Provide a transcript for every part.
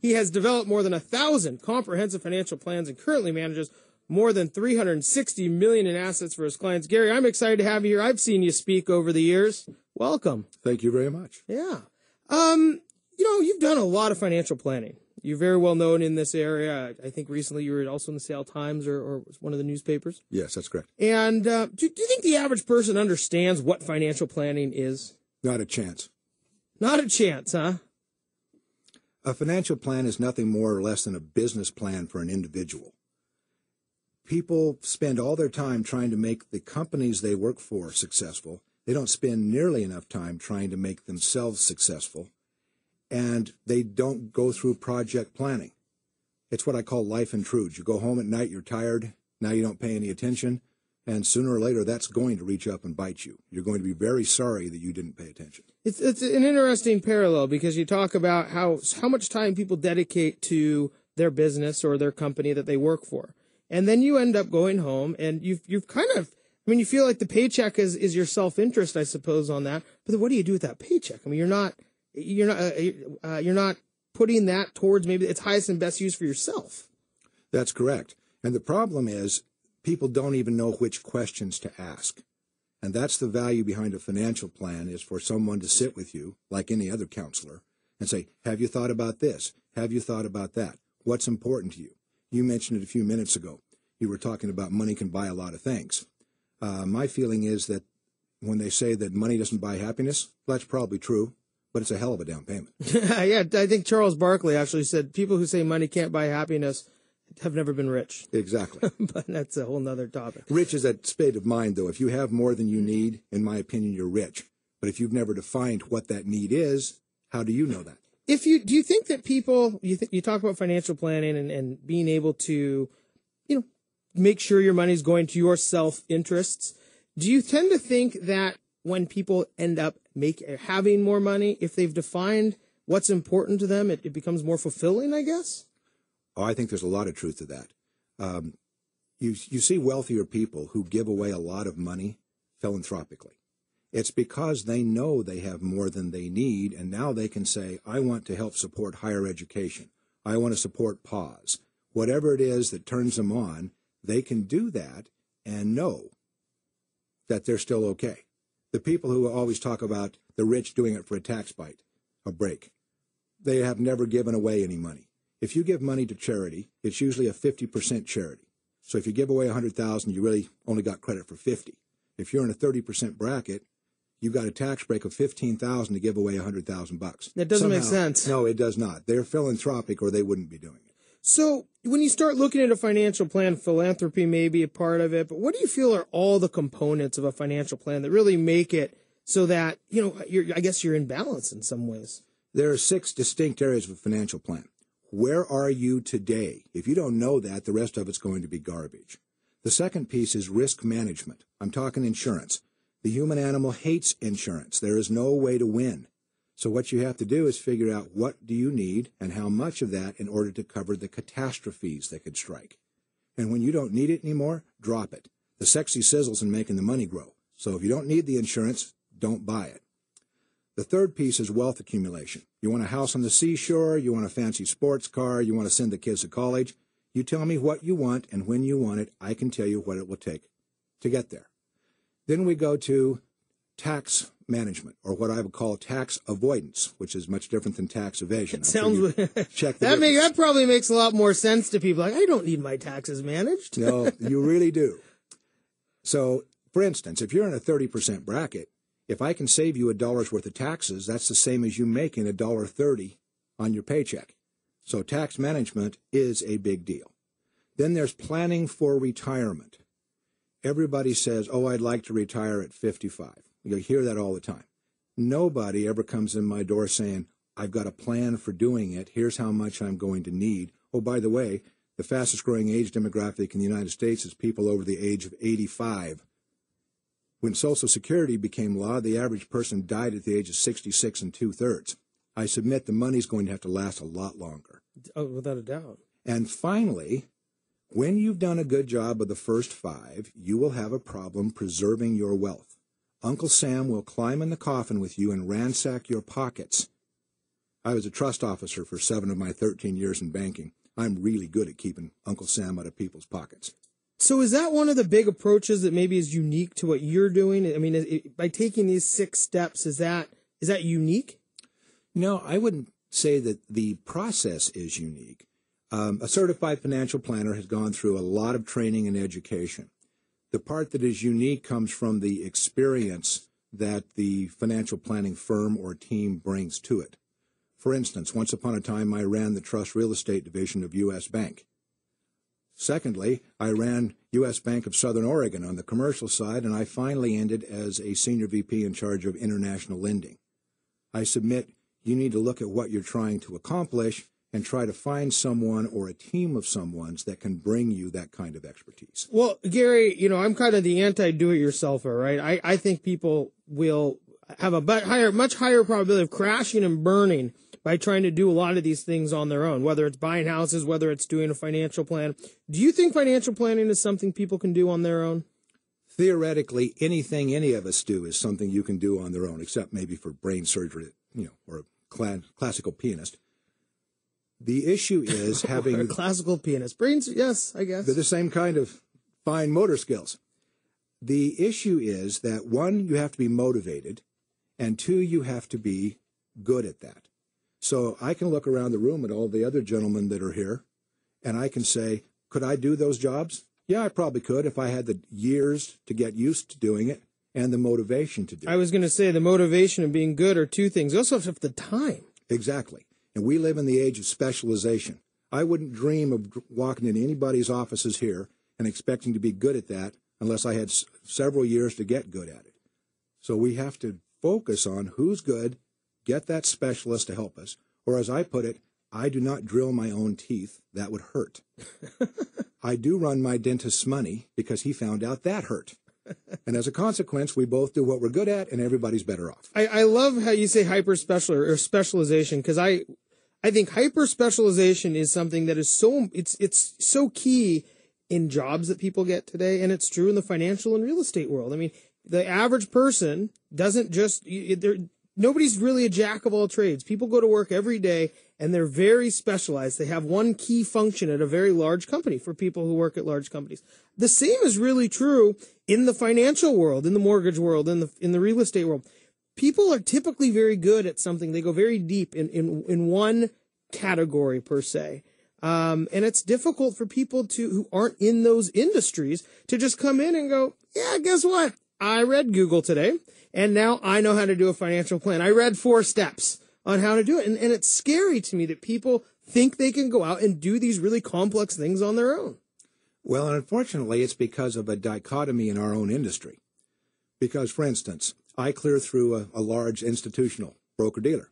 He has developed more than 1,000 comprehensive financial plans and currently manages more than $360 million in assets for his clients. Gary, I'm excited to have you here. I've seen you speak over the years. Welcome. Thank you very much. Yeah. You've done a lot of financial planning. You're very well known in this area. I think recently you were also in the Seattle Times or one of the newspapers. Yes, that's correct. And do you think the average person understands what financial planning is? Not a chance. Not a chance, huh? A financial plan is nothing more or less than a business plan for an individual. People spend all their time trying to make the companies they work for successful. They don't spend nearly enough time trying to make themselves successful. And they don't go through project planning. It's what I call life intrudes. You go home at night, you're tired, now you don't pay any attention, and sooner or later that's going to reach up and bite you. You're going to be very sorry that you didn't pay attention. It's an interesting parallel because you talk about how much time people dedicate to their business or their company that they work for. And then you end up going home and you've kind of, you feel like the paycheck is your self-interest, I suppose, on that. But then what do you do with that paycheck? You're not putting that towards maybe its highest and best use for yourself. That's correct. And the problem is people don't even know which questions to ask. And that's the value behind a financial plan, is for someone to sit with you, like any other counselor, and say, have you thought about this? Have you thought about that? What's important to you? You mentioned it a few minutes ago. You were talking about money can buy a lot of things. My feeling is that when they say that money doesn't buy happiness, well, that's probably true. But it's a hell of a down payment. Yeah, I think Charles Barkley actually said people who say money can't buy happiness have never been rich. Exactly. But that's a whole nother topic. Rich is that state of mind, though. If you have more than you need, in my opinion, you're rich. But if you've never defined what that need is, how do you know that? Do you think that people, you talk about financial planning and being able to, make sure your money's going to your self-interests. Do you tend to think that when people end up having more money, if they've defined what's important to them, it becomes more fulfilling, I guess? Oh, I think there's a lot of truth to that. You see wealthier people who give away a lot of money philanthropically. It's because they know they have more than they need, and now they can say, I want to help support higher education. I want to support PAWS. Whatever it is that turns them on, they can do that and know that they're still okay. The people who always talk about the rich doing it for a tax bite, a break, they have never given away any money. If you give money to charity, it's usually a 50% charity. So if you give away $100,000, you really only got credit for 50. If you're in a 30% bracket, you got a tax break of $15,000 to give away $100,000. That doesn't make sense. No, it does not. They're philanthropic, or they wouldn't be doing it. So when you start looking at a financial plan, philanthropy may be a part of it, but what do you feel are all the components of a financial plan that really make it so that, you're in balance in some ways? There are 6 distinct areas of a financial plan. Where are you today? If you don't know that, the rest of it's going to be garbage. The second piece is risk management. I'm talking insurance. The human animal hates insurance. There is no way to win. So what you have to do is figure out what do you need and how much of that in order to cover the catastrophes that could strike. And when you don't need it anymore, drop it. The sexy sizzles in making the money grow. So if you don't need the insurance, don't buy it. The third piece is wealth accumulation. You want a house on the seashore, you want a fancy sports car, you want to send the kids to college. You tell me what you want, and when you want it, I can tell you what it will take to get there. Then we go to tax management, or what I would call tax avoidance, which is much different than tax evasion. Check that probably makes a lot more sense to people. Like, I don't need my taxes managed. No, you really do. So, for instance, if you're in a 30% bracket, if I can save you $1 worth of taxes, that's the same as you making $1.30 on your paycheck. So tax management is a big deal. Then there's planning for retirement. Everybody says, oh, I'd like to retire at 55. You hear that all the time. Nobody ever comes in my door saying, I've got a plan for doing it. Here's how much I'm going to need. Oh, by the way, the fastest growing age demographic in the United States is people over the age of 85. When Social Security became law, the average person died at the age of 66 2/3. I submit the money's going to have to last a lot longer. Oh, without a doubt. And finally, when you've done a good job of the first 5, you will have a problem preserving your wealth. Uncle Sam will climb in the coffin with you and ransack your pockets. I was a trust officer for 7 of my 13 years in banking. I'm really good at keeping Uncle Sam out of people's pockets. So is that one of the big approaches that maybe is unique to what you're doing? I mean, by taking these 6 steps, is that unique? No, I wouldn't say that the process is unique. A certified financial planner has gone through a lot of training and education. The part that is unique comes from the experience that the financial planning firm or team brings to it. For instance, once upon a time, I ran the trust real estate division of U.S. Bank. Secondly, I ran U.S. Bank of Southern Oregon on the commercial side, and I finally ended as a senior VP in charge of international lending. I submit you need to look at what you're trying to accomplish and try to find someone or a team of someones that can bring you that kind of expertise. Well, Gary, I'm kind of the anti-do-it-yourselfer, right? I think people will have a much higher probability of crashing and burning by trying to do a lot of these things on their own, whether it's buying houses, whether it's doing a financial plan. Do you think financial planning is something people can do on their own? Theoretically, anything any of us do is something you can do on their own, except maybe for brain surgery, or a classical pianist. The issue is having... a classical pianist. Brains, yes, I guess. They're the same kind of fine motor skills. The issue is that, 1, you have to be motivated, and 2, you have to be good at that. So I can look around the room at all the other gentlemen that are here, and I can say, could I do those jobs? Yeah, I probably could if I had the years to get used to doing it and the motivation to do it. I was going to say the motivation and being good are 2 things. You also have the time. Exactly. And we live in the age of specialization. I wouldn't dream of walking into anybody's offices here and expecting to be good at that unless I had several years to get good at it. So we have to focus on who's good, get that specialist to help us. Or as I put it, I do not drill my own teeth. That would hurt. I do run my dentist's money because he found out that hurt. And as a consequence, we both do what we're good at, and everybody's better off. I love how you say or specialization, because I think hyper specialization is something that is it's so key in jobs that people get today, and it's true in the financial and real estate world. I mean, the average person doesn't just nobody's really a jack of all trades. People go to work every day, and they're very specialized. They have one key function at a very large company for people who work at large companies. The same is really true in the financial world, in the mortgage world, in the real estate world. People are typically very good at something. They go very deep in one category per se. And it's difficult for people who aren't in those industries to just come in and go, yeah, guess what? I read Google today, and now I know how to do a financial plan. I read 4 steps on how to do it. And it's scary to me that people think they can go out and do these really complex things on their own. Well, and unfortunately, it's because of a dichotomy in our own industry. Because, for instance, I clear through a large institutional broker-dealer.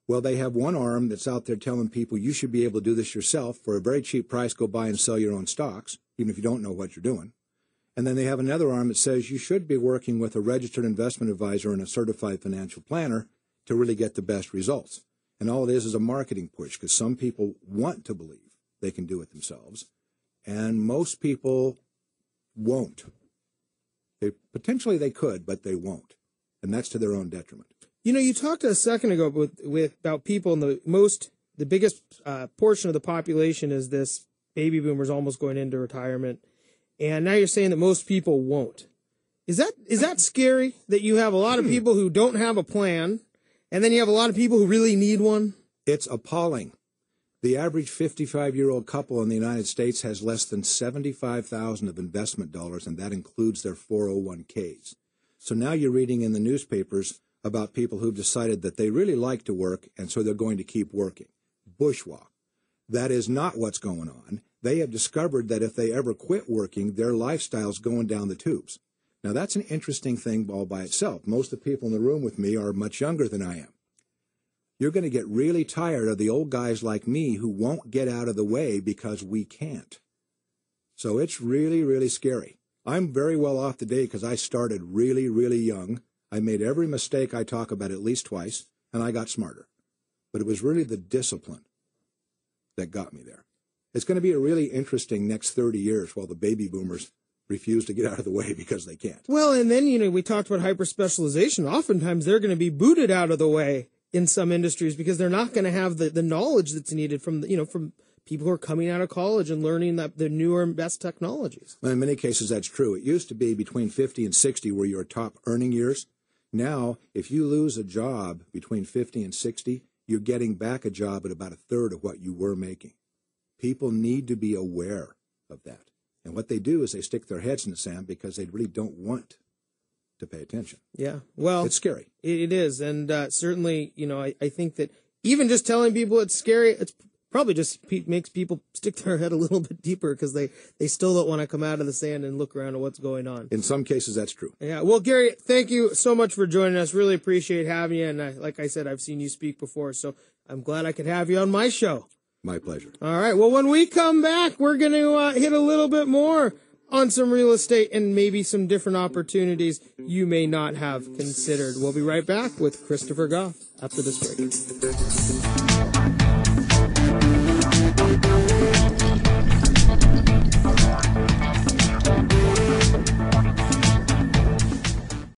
Well, they have one arm that's out there telling people you should be able to do this yourself for a very cheap price, go buy and sell your own stocks, even if you don't know what you're doing. And then they have another arm that says you should be working with a registered investment advisor and a certified financial planner to really get the best results. And all it is a marketing push, because some people want to believe they can do it themselves, and most people won't. Potentially they could, but they won't. And that's to their own detriment. You talked a second ago about people, and the biggest portion of the population is this baby boomers almost going into retirement. And now you're saying that most people won't. Is that scary, that you have a lot of people who don't have a plan, and then you have a lot of people who really need one? It's appalling. The average 55-year-old couple in the United States has less than $75,000 of investment dollars, and that includes their 401ks. So now you're reading in the newspapers about people who've decided that they really like to work, and so they're going to keep working. Bourgeois. That is not what's going on. They have discovered that if they ever quit working, their lifestyle's going down the tubes. Now, that's an interesting thing all by itself. Most of the people in the room with me are much younger than I am. You're going to get really tired of the old guys like me who won't get out of the way because we can't. So it's really, really scary. I'm very well off today because I started really, really young. I made every mistake I talk about at least twice, and I got smarter. But it was really the discipline that got me there. It's going to be a really interesting next 30 years while the baby boomers refuse to get out of the way because they can't. Well, and then, we talked about hyper-specialization. Oftentimes, they're going to be booted out of the way in some industries because they're not going to have the knowledge that's needed from from people who are coming out of college and learning the newer and best technologies. Well, in many cases, that's true. It used to be between 50 and 60 were your top earning years. Now, if you lose a job between 50 and 60, you're getting back a job at about a third of what you were making. People need to be aware of that. And what they do is they stick their heads in the sand because they really don't want to pay attention. Yeah, well, it's scary. It is, and certainly, I think that even just telling people it's scary, it's probably just makes people stick their head a little bit deeper because they still don't want to come out of the sand and look around at what's going on. In some cases, that's true. Yeah. Well, Gary, thank you so much for joining us. Really appreciate having you. And like I said, I've seen you speak before, so I'm glad I could have you on my show. My pleasure. All right. Well, when we come back, we're going to hit a little bit more on some real estate and maybe some different opportunities you may not have considered. We'll be right back with Christopher Goff after this break.